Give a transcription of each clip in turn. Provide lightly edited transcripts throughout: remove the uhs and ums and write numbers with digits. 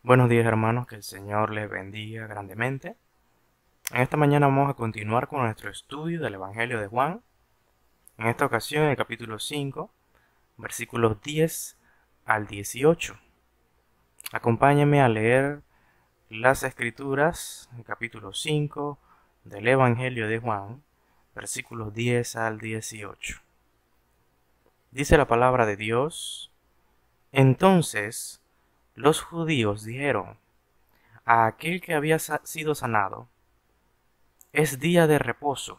Buenos días hermanos, que el Señor les bendiga grandemente. En esta mañana vamos a continuar con nuestro estudio del Evangelio de Juan. En esta ocasión el capítulo 5, versículos 10 al 18. Acompáñenme a leer las Escrituras, el capítulo 5 del Evangelio de Juan, versículos 10 al 18. Dice la palabra de Dios: Entonces los judíos dijeron a aquel que había sido sanado: Es día de reposo,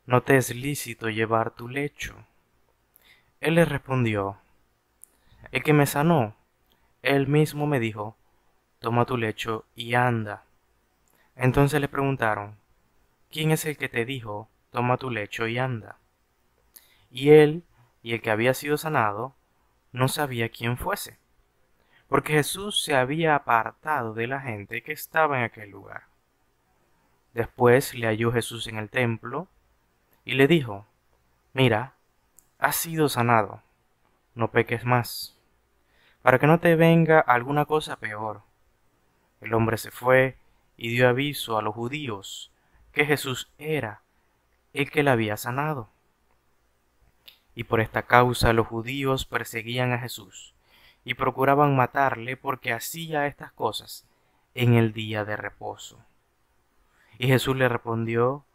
no te es lícito llevar tu lecho. Él les respondió: El que me sanó, él mismo me dijo: Toma tu lecho y anda. Entonces le preguntaron: ¿Quién es el que te dijo: Toma tu lecho y anda? Y él y el que había sido sanado no sabía quién fuese, porque Jesús se había apartado de la gente que estaba en aquel lugar. Después le halló Jesús en el templo y le dijo: Mira, has sido sanado, no peques más, para que no te venga alguna cosa peor. El hombre se fue y dio aviso a los judíos que Jesús era el que le había sanado. Y por esta causa los judíos perseguían a Jesús y procuraban matarle porque hacía estas cosas en el día de reposo. Y Jesús le respondió: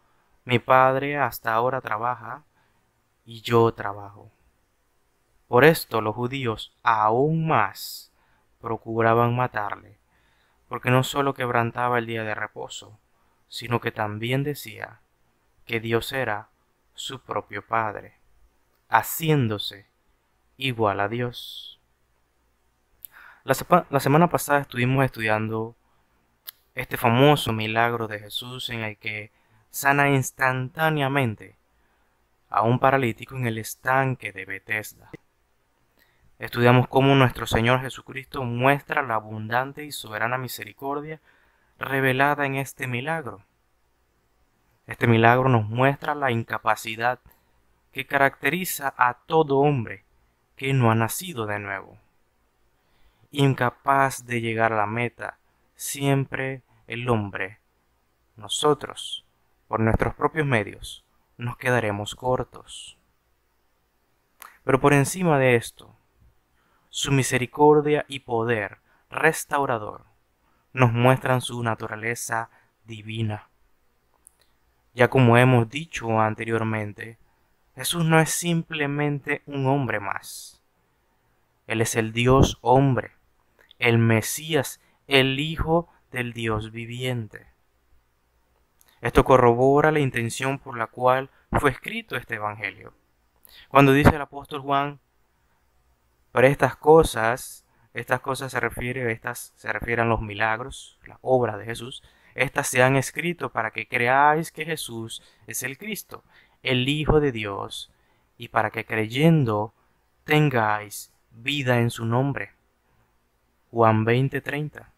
Mi Padre hasta ahora trabaja y yo trabajo. Por esto los judíos aún más procuraban matarle, porque no solo quebrantaba el día de reposo, sino que también decía que Dios era su propio Padre, haciéndose igual a Dios. La semana pasada estuvimos estudiando este famoso milagro de Jesús en el que sana instantáneamente a un paralítico en el estanque de Betesda. Estudiamos cómo nuestro Señor Jesucristo muestra la abundante y soberana misericordia revelada en este milagro. Este milagro nos muestra la incapacidad que caracteriza a todo hombre que no ha nacido de nuevo. Incapaz de llegar a la meta, siempre el hombre, nosotros, por nuestros propios medios, nos quedaremos cortos. Pero por encima de esto, su misericordia y poder restaurador nos muestran su naturaleza divina. Ya como hemos dicho anteriormente, Jesús no es simplemente un hombre más. Él es el Dios hombre, el Mesías, el Hijo del Dios viviente. Esto corrobora la intención por la cual fue escrito este Evangelio. Cuando dice el apóstol Juan: Pero estas cosas se refieren a los milagros, las obras de Jesús. Estas se han escrito para que creáis que Jesús es el Cristo, el Hijo de Dios, y para que creyendo tengáis vida en su nombre. Juan 20:30.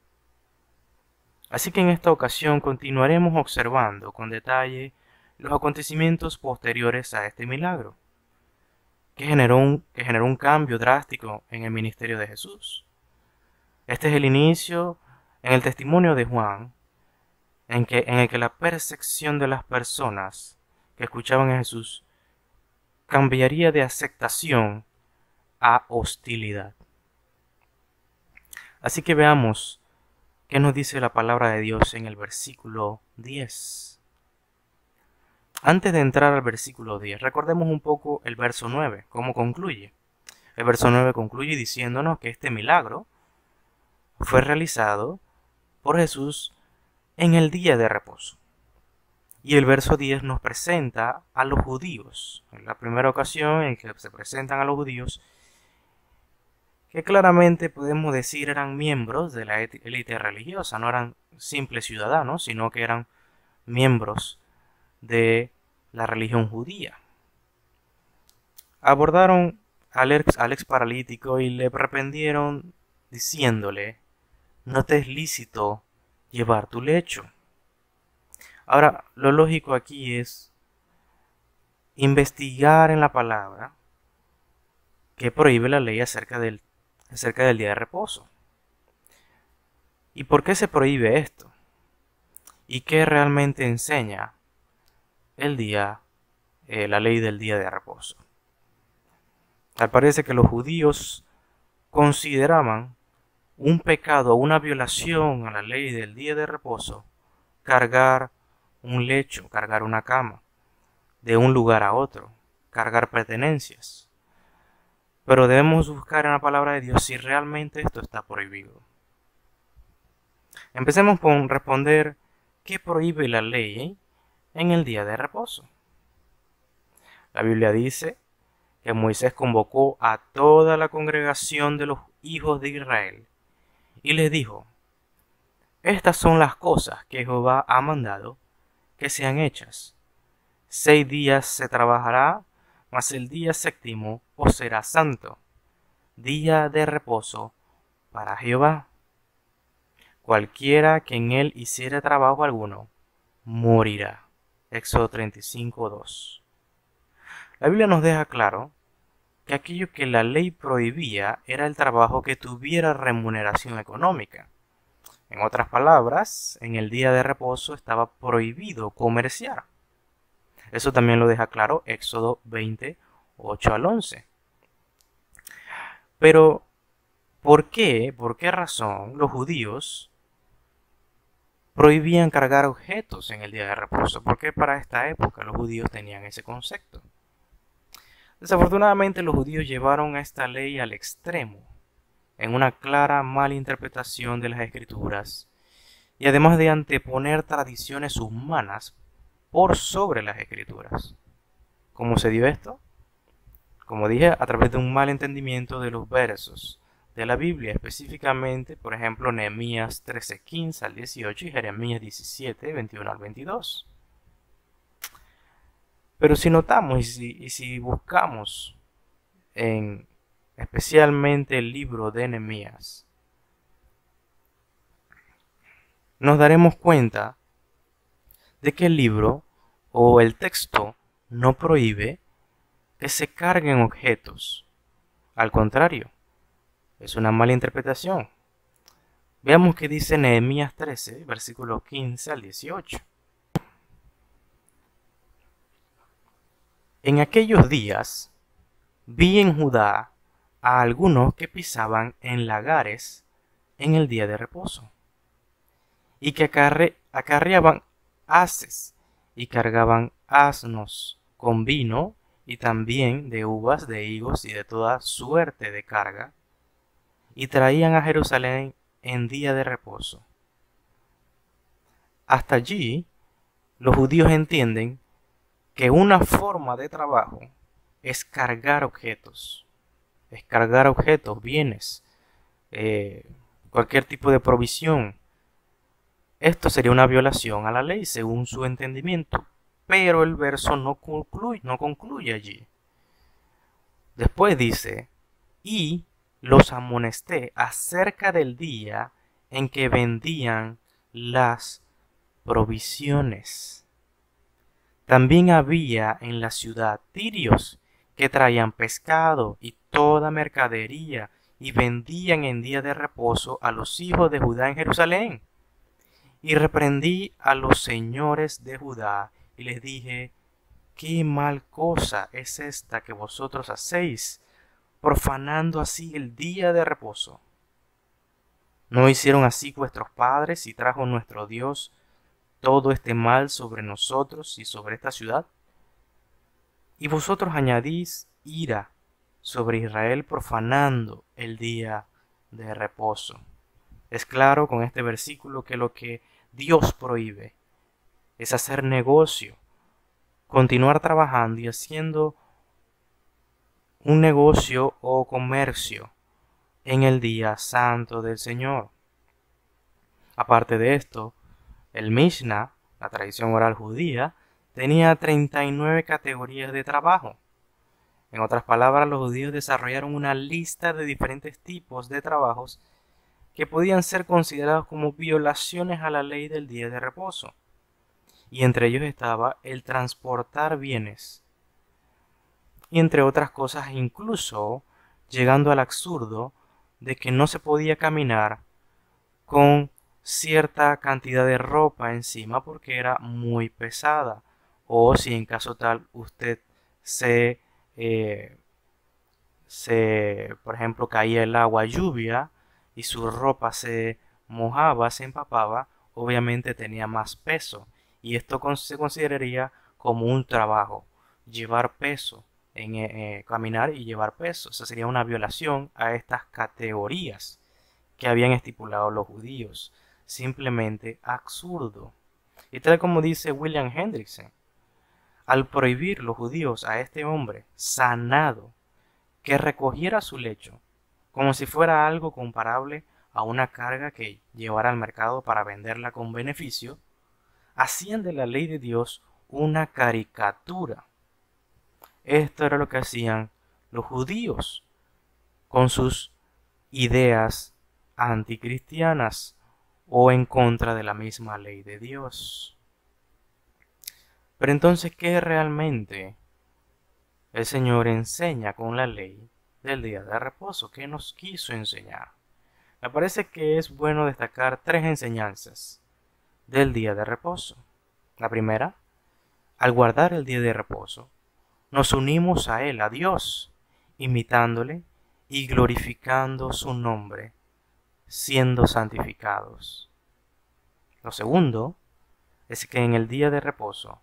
Así que en esta ocasión continuaremos observando con detalle los acontecimientos posteriores a este milagro, que generó un cambio drástico en el ministerio de Jesús. Este es el inicio en el testimonio de Juan, en el que la percepción de las personas que escuchaban a Jesús cambiaría de aceptación a hostilidad. Así que veamos qué nos dice la palabra de Dios en el versículo 10. Antes de entrar al versículo 10, recordemos un poco el verso 9, cómo concluye. El verso 9 concluye diciéndonos que este milagro fue realizado por Jesús en el día de reposo. Y el verso 10 nos presenta a los judíos, en la primera ocasión en que se presentan a los judíos, que claramente podemos decir eran miembros de la élite religiosa, no eran simples ciudadanos, sino que eran miembros de la religión judía. Abordaron al ex paralítico y le reprendieron diciéndole: No te es lícito llevar tu lecho. Ahora, lo lógico aquí es investigar en la palabra qué prohíbe la ley acerca del día de reposo. ¿Y por qué se prohíbe esto? ¿Y qué realmente enseña el día, la ley del día de reposo? Tal parece que los judíos consideraban un pecado, una violación a la ley del día de reposo, cargar un lecho, cargar una cama, de un lugar a otro, cargar pertenencias. Pero debemos buscar en la palabra de Dios si realmente esto está prohibido. Empecemos con responder qué prohíbe la ley en el día de reposo. La Biblia dice que Moisés convocó a toda la congregación de los hijos de Israel y les dijo: estas son las cosas que Jehová ha mandado que sean hechas. 6 días se trabajará, mas el día séptimo os será santo, día de reposo para Jehová. Cualquiera que en él hiciere trabajo alguno, morirá. Éxodo 35:2. La Biblia nos deja claro que aquello que la ley prohibía era el trabajo que tuviera remuneración económica. En otras palabras, en el día de reposo estaba prohibido comerciar. Eso también lo deja claro Éxodo 20:8-11. Pero, ¿por qué? ¿Por qué razón los judíos prohibían cargar objetos en el día de reposo? ¿Por qué para esta época los judíos tenían ese concepto? Desafortunadamente los judíos llevaron esta ley al extremo, en una clara malinterpretación de las escrituras, y además de anteponer tradiciones humanas por sobre las escrituras. ¿Cómo se dio esto? Como dije, a través de un mal entendimiento de los versos de la Biblia, específicamente, por ejemplo, Nehemías 13:15-18 y Jeremías 17:21-22. Pero si notamos y si buscamos en especialmente el libro de Nehemías, nos daremos cuenta de que el libro o el texto no prohíbe que se carguen objetos. Al contrario, es una mala interpretación. Veamos qué dice Nehemías 13, versículos 15-18. En aquellos días vi en Judá a algunos que pisaban en lagares en el día de reposo, y que acarreaban haces y cargaban asnos con vino y también de uvas, de higos y de toda suerte de carga, y traían a Jerusalén en día de reposo. Hasta allí, los judíos entienden que una forma de trabajo es cargar objetos, bienes, cualquier tipo de provisión. Esto sería una violación a la ley según su entendimiento, pero el verso no concluye allí. Después dice: y los amonesté acerca del día en que vendían las provisiones. También había en la ciudad tirios que traían pescado y toda mercadería y vendían en día de reposo a los hijos de Judá en Jerusalén. Y reprendí a los señores de Judá y les dije: qué mal cosa es esta que vosotros hacéis, profanando así el día de reposo. ¿No hicieron así vuestros padres y trajo nuestro Dios todo este mal sobre nosotros y sobre esta ciudad? Y vosotros añadís ira sobre Israel profanando el día de reposo. Es claro con este versículo que lo que Dios prohíbe es hacer negocio, continuar trabajando y haciendo un negocio o comercio en el día santo del Señor. Aparte de esto, el Mishnah, la tradición oral judía, tenía 39 categorías de trabajo. En otras palabras, los judíos desarrollaron una lista de diferentes tipos de trabajos que podían ser considerados como violaciones a la ley del día de reposo. Y entre ellos estaba el transportar bienes. Y entre otras cosas, incluso llegando al absurdo de que no se podía caminar con cierta cantidad de ropa encima porque era muy pesada. O si en caso tal usted se, eh, por ejemplo, caía el agua lluvia y su ropa se mojaba, se empapaba, obviamente tenía más peso. Y esto se consideraría como un trabajo, llevar peso, caminar y llevar peso. Esa sería una violación a estas categorías que habían estipulado los judíos. Simplemente absurdo. Y tal como dice William Hendrickson, al prohibir los judíos a este hombre sanado que recogiera su lecho, como si fuera algo comparable a una carga que llevara al mercado para venderla con beneficio, hacían de la ley de Dios una caricatura. Esto era lo que hacían los judíos con sus ideas anticristianas o en contra de la misma ley de Dios. Pero entonces, ¿qué realmente el Señor enseña con la ley del día de reposo? ¿Qué nos quiso enseñar? Me parece que es bueno destacar tres enseñanzas del día de reposo. La primera, al guardar el día de reposo, nos unimos a Él, a Dios, imitándole y glorificando su nombre, siendo santificados. Lo segundo es que en el día de reposo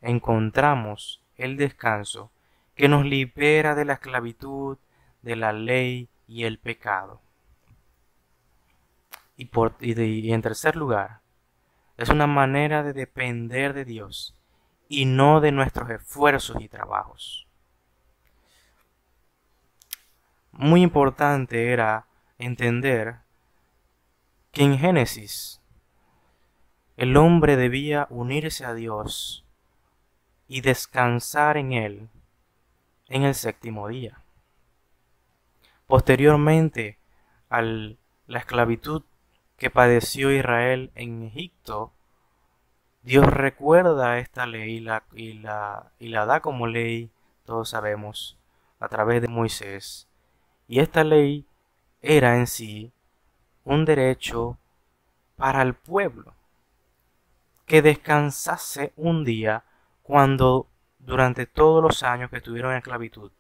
encontramos el descanso que nos libera de la esclavitud, de la ley y el pecado. Y en tercer lugar, es una manera de depender de Dios y no de nuestros esfuerzos y trabajos. Muy importante era entender que en Génesis el hombre debía unirse a Dios y descansar en Él en el séptimo día. Posteriormente a la esclavitud que padeció Israel en Egipto, Dios recuerda esta ley y la da como ley, todos sabemos, a través de Moisés. Y esta ley era en sí un derecho para el pueblo, que descansase un día cuando durante todos los años que estuvieron en esclavitud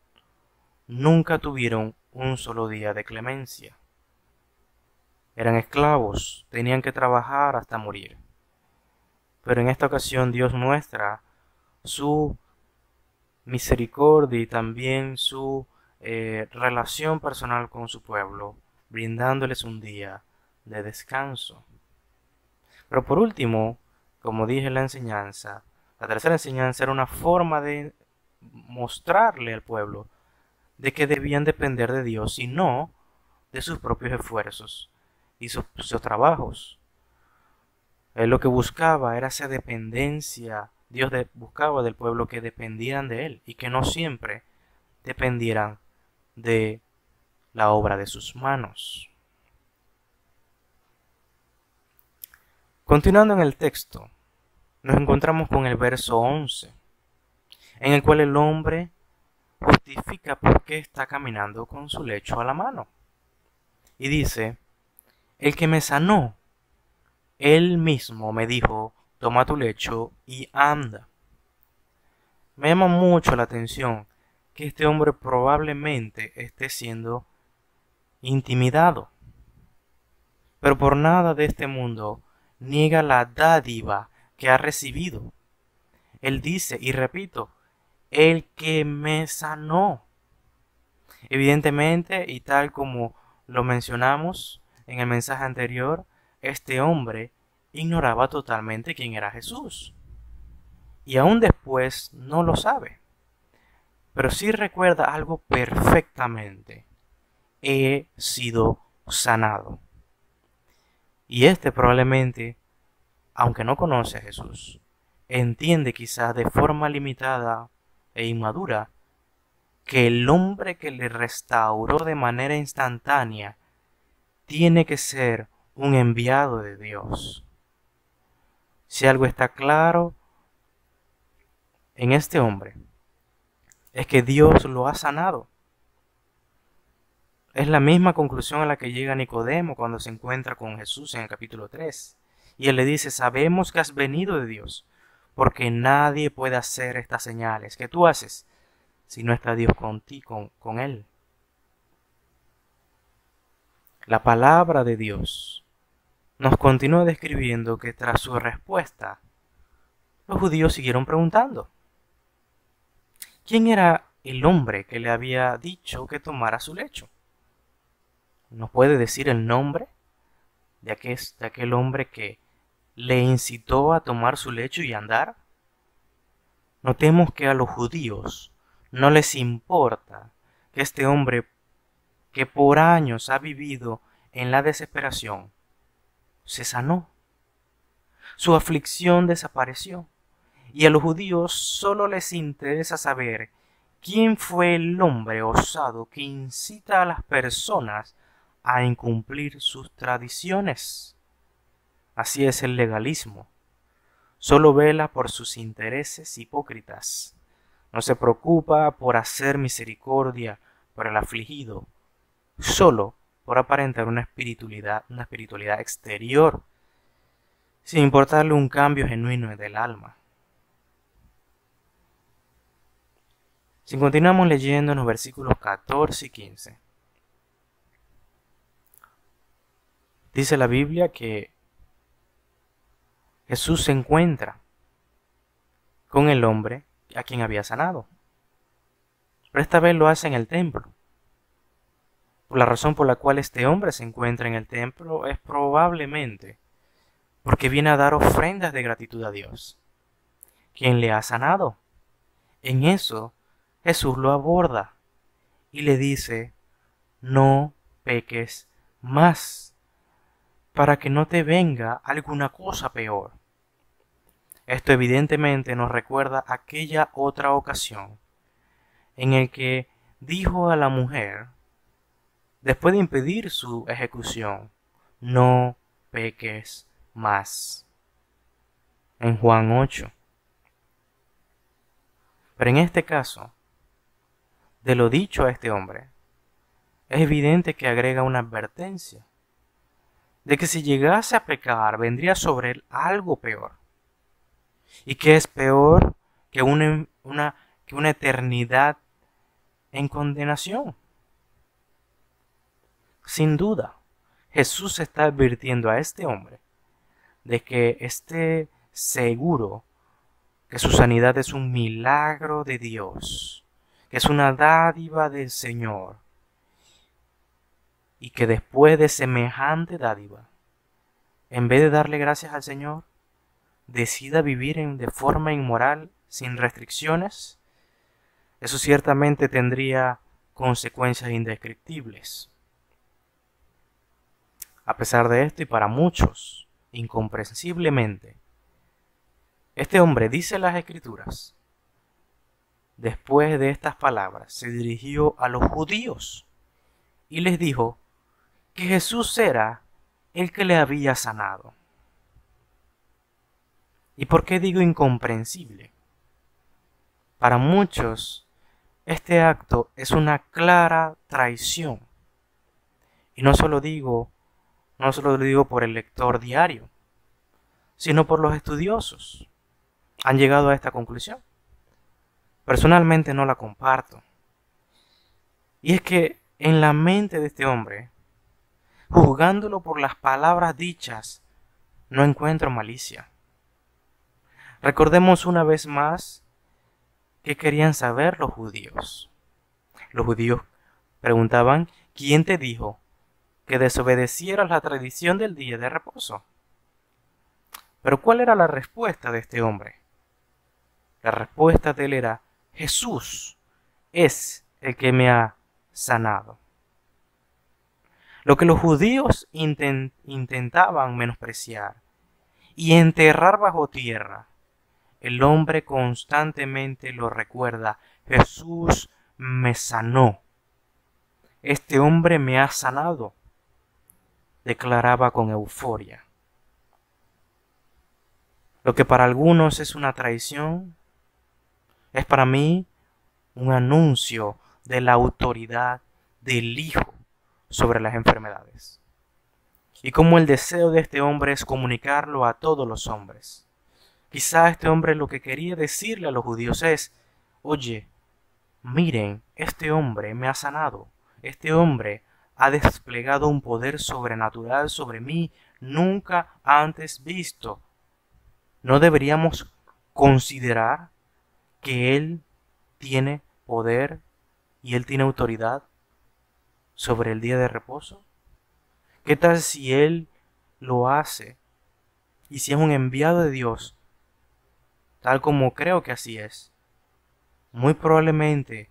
nunca tuvieron un solo día de clemencia. Eran esclavos, tenían que trabajar hasta morir. Pero en esta ocasión Dios muestra su misericordia y también su relación personal con su pueblo, brindándoles un día de descanso. Pero por último, como dije en la enseñanza, la tercera enseñanza era una forma de mostrarle al pueblo de que debían depender de Dios y no de sus propios esfuerzos y sus trabajos. Él lo que buscaba era esa dependencia. Dios buscaba del pueblo que dependieran de Él y que no siempre dependieran de la obra de sus manos. Continuando en el texto, nos encontramos con el verso 11, en el cual el hombre justifica por qué está caminando con su lecho a la mano. Y dice, el que me sanó, él mismo me dijo, toma tu lecho y anda. Me llama mucho la atención que este hombre probablemente esté siendo intimidado, pero por nada de este mundo niega la dádiva que ha recibido. Él dice, y repito, el que me sanó. Evidentemente, y tal como lo mencionamos en el mensaje anterior, este hombre ignoraba totalmente quién era Jesús. Y aún después no lo sabe. Pero sí recuerda algo perfectamente. He sido sanado. Y este probablemente, aunque no conoce a Jesús, entiende quizás de forma limitada e inmadura que el hombre que le restauró de manera instantánea tiene que ser un enviado de Dios. Si algo está claro en este hombre, es que Dios lo ha sanado. Es la misma conclusión a la que llega Nicodemo cuando se encuentra con Jesús en el capítulo 3. Y él le dice, sabemos que has venido de Dios, porque nadie puede hacer estas señales que tú haces si no está Dios contigo, con él. La palabra de Dios nos continúa describiendo que tras su respuesta, los judíos siguieron preguntando, ¿quién era el hombre que le había dicho que tomara su lecho? ¿Nos puede decir el nombre de aquel hombre que le incitó a tomar su lecho y andar? Notemos que a los judíos no les importa que este hombre que por años ha vivido en la desesperación se sanó. Su aflicción desapareció. Y a los judíos solo les interesa saber quién fue el hombre osado que incita a las personas a incumplir sus tradiciones. Así es el legalismo. Solo vela por sus intereses hipócritas. No se preocupa por hacer misericordia por el afligido, solo por aparentar una espiritualidad exterior, sin importarle un cambio genuino del alma. Si continuamos leyendo en los versículos 14 y 15, dice la Biblia que Jesús se encuentra con el hombre a quien había sanado. Pero esta vez lo hace en el templo. Por la razón por la cual este hombre se encuentra en el templo es probablemente porque viene a dar ofrendas de gratitud a Dios, quien le ha sanado. En eso Jesús lo aborda y le dice, no peques más, para que no te venga alguna cosa peor. Esto evidentemente nos recuerda aquella otra ocasión en el que dijo a la mujer, después de impedir su ejecución, no peques más. En Juan 8. Pero en este caso, de lo dicho a este hombre, es evidente que agrega una advertencia de que si llegase a pecar vendría sobre él algo peor. ¿Y qué es peor que una eternidad en condenación? Sin duda, Jesús está advirtiendo a este hombre de que esté seguro que su sanidad es un milagro de Dios, que es una dádiva del Señor, y que después de semejante dádiva, en vez de darle gracias al Señor, decida vivir de forma inmoral, sin restricciones, eso ciertamente tendría consecuencias indescriptibles. A pesar de esto, y para muchos, incomprensiblemente, este hombre, dice las Escrituras, después de estas palabras, se dirigió a los judíos y les dijo que Jesús era el que le había sanado. ¿Y por qué digo incomprensible? Para muchos, este acto es una clara traición. Y no solo lo digo por el lector diario, sino por los estudiosos. Han llegado a esta conclusión. Personalmente no la comparto. Y es que en la mente de este hombre, juzgándolo por las palabras dichas, no encuentro malicia. Recordemos una vez más qué querían saber los judíos. Los judíos preguntaban, ¿quién te dijo que desobedecieras la tradición del día de reposo? Pero ¿cuál era la respuesta de este hombre? La respuesta de él era, Jesús es el que me ha sanado. Lo que los judíos intentaban menospreciar y enterrar bajo tierra, el hombre constantemente lo recuerda. Jesús me sanó. Este hombre me ha sanado, declaraba con euforia. Lo que para algunos es una traición, es para mí un anuncio de la autoridad del Hijo sobre las enfermedades. Y como el deseo de este hombre es comunicarlo a todos los hombres. Quizá este hombre lo que quería decirle a los judíos es: oye, miren, este hombre me ha sanado. Este hombre ha desplegado un poder sobrenatural sobre mí nunca antes visto. ¿No deberíamos considerar que Él tiene poder y Él tiene autoridad sobre el día de reposo? ¿Qué tal si Él lo hace y si es un enviado de Dios, tal como creo que así es? Muy probablemente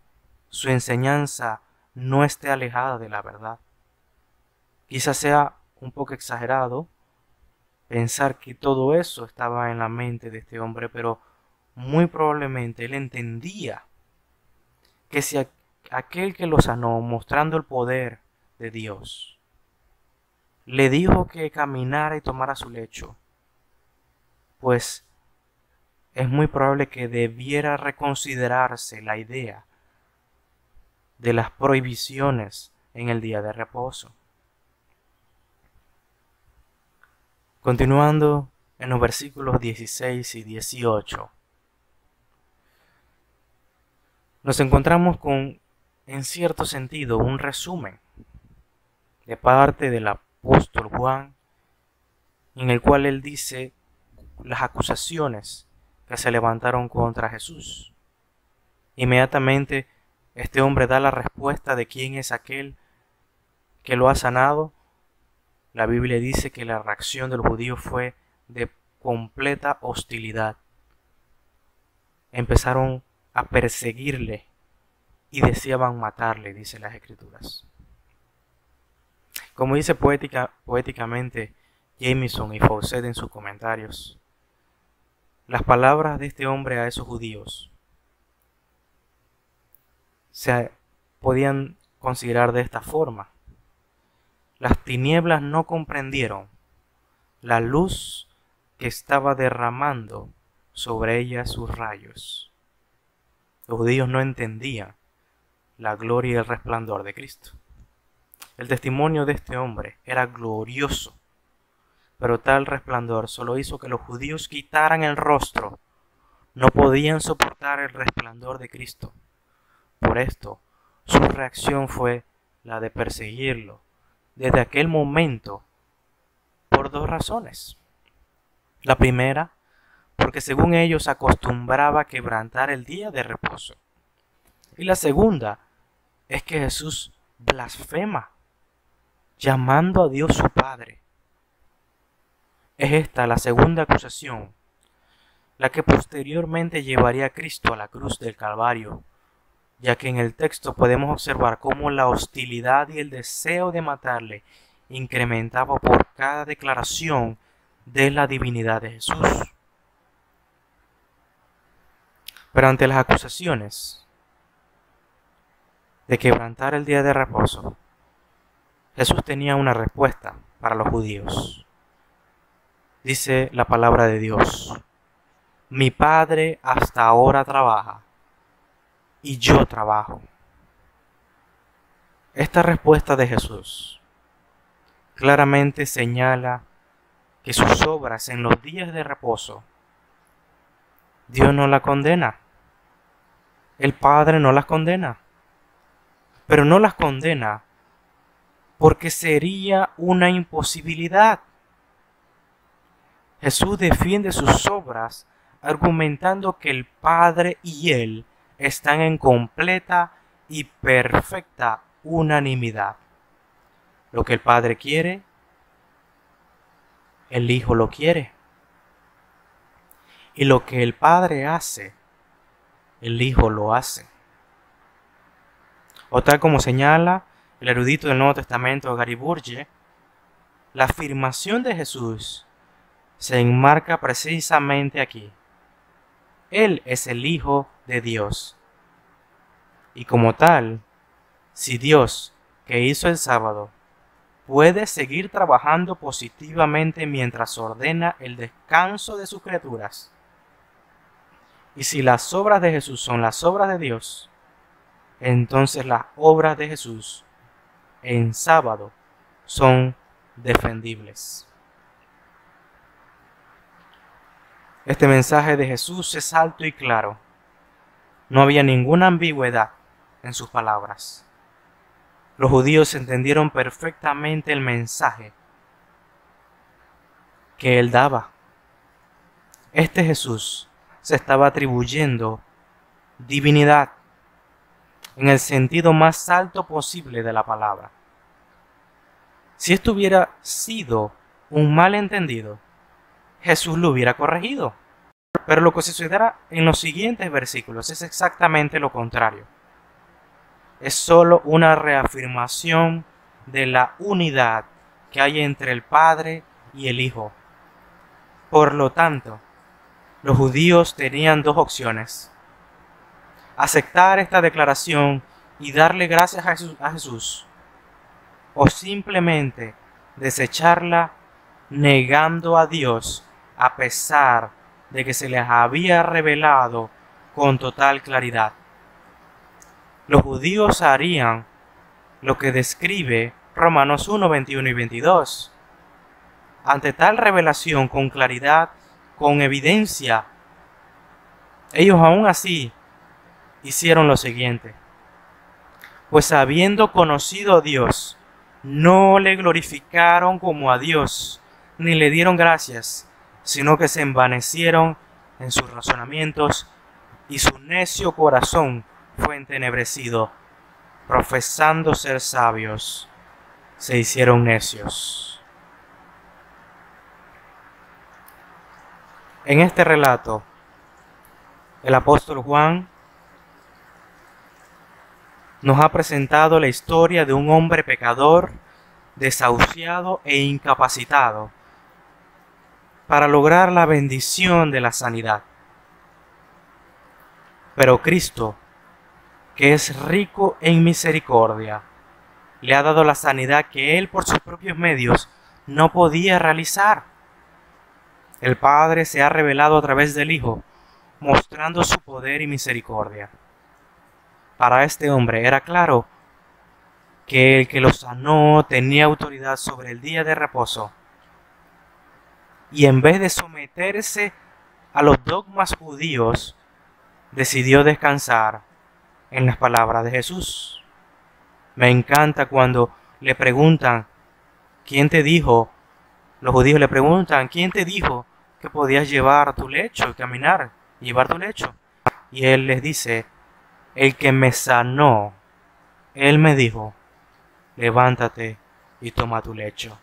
su enseñanza no esté alejada de la verdad. Quizás sea un poco exagerado pensar que todo eso estaba en la mente de este hombre, pero muy probablemente él entendía que si aquel que lo sanó, mostrando el poder de Dios, le dijo que caminara y tomara su lecho, pues es muy probable que debiera reconsiderarse la idea de las prohibiciones en el día de reposo. Continuando en los versículos 16 y 18, nos encontramos con, en cierto sentido, un resumen de parte del apóstol Juan, en el cual él dice las acusaciones que se levantaron contra Jesús. Inmediatamente este hombre da la respuesta de quién es aquel que lo ha sanado. La Biblia dice que la reacción del judío fue de completa hostilidad. Empezaron a perseguirle y deseaban matarle, dice las Escrituras. Como dice poéticamente Jameson y Fawcett en sus comentarios, las palabras de este hombre a esos judíos se podían considerar de esta forma: las tinieblas no comprendieron la luz que estaba derramando sobre ellas sus rayos. Los judíos no entendían la gloria y el resplandor de Cristo. El testimonio de este hombre era glorioso, pero tal resplandor solo hizo que los judíos quitaran el rostro. No podían soportar el resplandor de Cristo. Por esto, su reacción fue la de perseguirlo desde aquel momento por dos razones. La primera, porque según ellos acostumbraba a quebrantar el día de reposo. Y la segunda es que Jesús blasfema, llamando a Dios su Padre. Es esta la segunda acusación, la que posteriormente llevaría a Cristo a la cruz del Calvario, ya que en el texto podemos observar cómo la hostilidad y el deseo de matarle incrementaba por cada declaración de la divinidad de Jesús. Pero ante las acusaciones de quebrantar el día de reposo, Jesús tenía una respuesta para los judíos. Dice la palabra de Dios: mi Padre hasta ahora trabaja y yo trabajo. Esta respuesta de Jesús claramente señala que sus obras en los días de reposo, Dios no la condena, el Padre no las condena, pero no las condena porque sería una imposibilidad. Jesús defiende sus obras argumentando que el Padre y Él están en completa y perfecta unanimidad. Lo que el Padre quiere, el Hijo lo quiere. Y lo que el Padre hace, el Hijo lo hace. O tal como señala el erudito del Nuevo Testamento Gary Burge, la afirmación de Jesús se enmarca precisamente aquí. Él es el Hijo de Dios. Y como tal, si Dios, que hizo el sábado, puede seguir trabajando positivamente mientras ordena el descanso de sus criaturas, y si las obras de Jesús son las obras de Dios, entonces las obras de Jesús en sábado son defendibles. Este mensaje de Jesús es alto y claro. No había ninguna ambigüedad en sus palabras. Los judíos entendieron perfectamente el mensaje que él daba. Este Jesús se estaba atribuyendo divinidad en el sentido más alto posible de la palabra. Si esto hubiera sido un malentendido, Jesús lo hubiera corregido. Pero lo que sucederá en los siguientes versículos es exactamente lo contrario. Es solo una reafirmación de la unidad que hay entre el Padre y el Hijo. Por lo tanto, los judíos tenían dos opciones: aceptar esta declaración y darle gracias a Jesús, o simplemente desecharla negando a Dios a pesar de que se les había revelado con total claridad. Los judíos harían lo que describe Romanos 1, 21 y 22. Ante tal revelación con claridad, con evidencia, ellos aún así hicieron lo siguiente: pues habiendo conocido a Dios, no le glorificaron como a Dios, ni le dieron gracias, sino que se envanecieron en sus razonamientos, y su necio corazón fue entenebrecido. Profesando ser sabios, se hicieron necios. En este relato, el apóstol Juan nos ha presentado la historia de un hombre pecador, desahuciado e incapacitado para lograr la bendición de la sanidad. Pero Cristo, que es rico en misericordia, le ha dado la sanidad que él por sus propios medios no podía realizar. El Padre se ha revelado a través del Hijo, mostrando su poder y misericordia. Para este hombre era claro que el que lo sanó tenía autoridad sobre el día de reposo, y en vez de someterse a los dogmas judíos, decidió descansar en las palabras de Jesús. Me encanta cuando le preguntan, ¿quién te dijo? Los judíos le preguntan, ¿quién te dijo que podías llevar tu lecho y caminar, llevar tu lecho? Y él les dice, el que me sanó, él me dijo, levántate y toma tu lecho.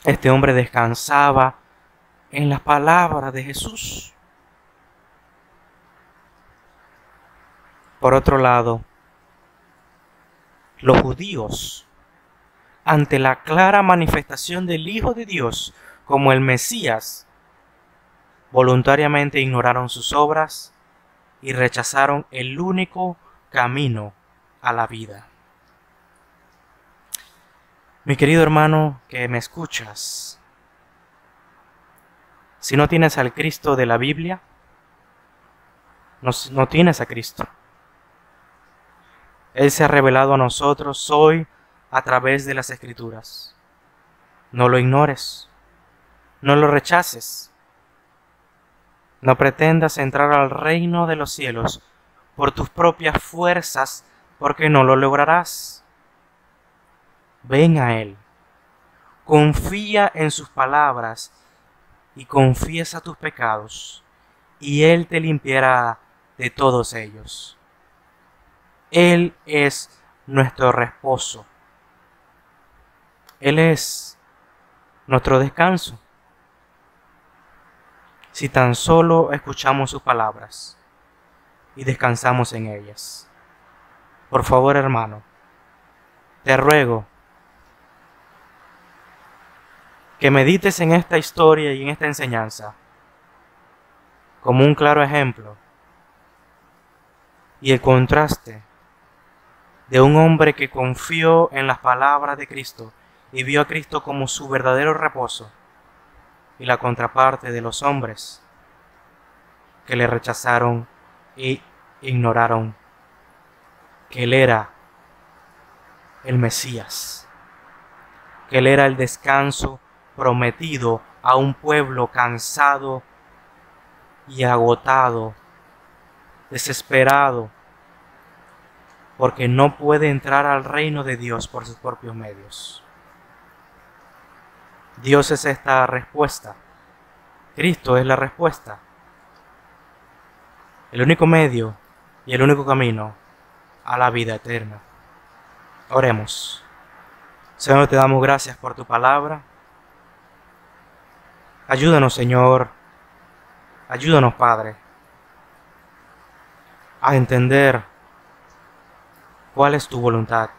Este hombre descansaba en las palabras de Jesús. Por otro lado, los judíos, ante la clara manifestación del Hijo de Dios como el Mesías, voluntariamente ignoraron sus obras y rechazaron el único camino a la vida. Mi querido hermano que me escuchas, si no tienes al Cristo de la Biblia, no tienes a Cristo. Él se ha revelado a nosotros hoy a través de las Escrituras. No lo ignores, no lo rechaces. No pretendas entrar al reino de los cielos por tus propias fuerzas, porque no lo lograrás. Ven a Él, confía en sus palabras y confiesa tus pecados, y Él te limpiará de todos ellos. Él es nuestro reposo. Él es nuestro descanso. Si tan solo escuchamos sus palabras y descansamos en ellas. Por favor, hermano, te ruego que medites en esta historia y en esta enseñanza como un claro ejemplo y el contraste de un hombre que confió en las palabras de Cristo y vio a Cristo como su verdadero reposo, y la contraparte de los hombres que le rechazaron y ignoraron que Él era el Mesías, que Él era el descanso prometido a un pueblo cansado y agotado, desesperado, porque no puede entrar al reino de Dios por sus propios medios. Dios es esta respuesta. Cristo es la respuesta. El único medio y el único camino a la vida eterna. Oremos. Señor, te damos gracias por tu palabra. Ayúdanos, Señor. Ayúdanos, Padre, a entender cuál es tu voluntad.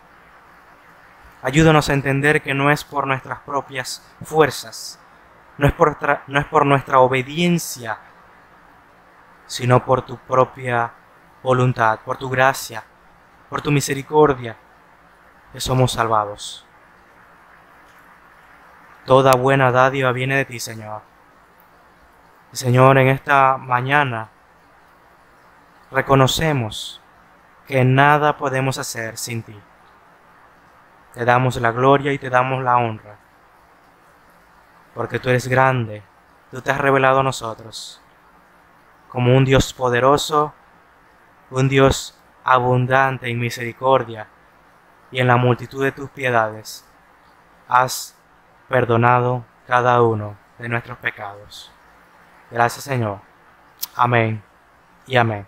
Ayúdanos a entender que no es por nuestras propias fuerzas, no es por nuestra obediencia, sino por tu propia voluntad, por tu gracia, por tu misericordia, que somos salvados. Toda buena dádiva viene de ti, Señor. Y, Señor, en esta mañana reconocemos que nada podemos hacer sin ti. Te damos la gloria y te damos la honra, porque tú eres grande, tú te has revelado a nosotros como un Dios poderoso, un Dios abundante en misericordia, y en la multitud de tus piedades has perdonado cada uno de nuestros pecados. Gracias, Señor. Amén y amén.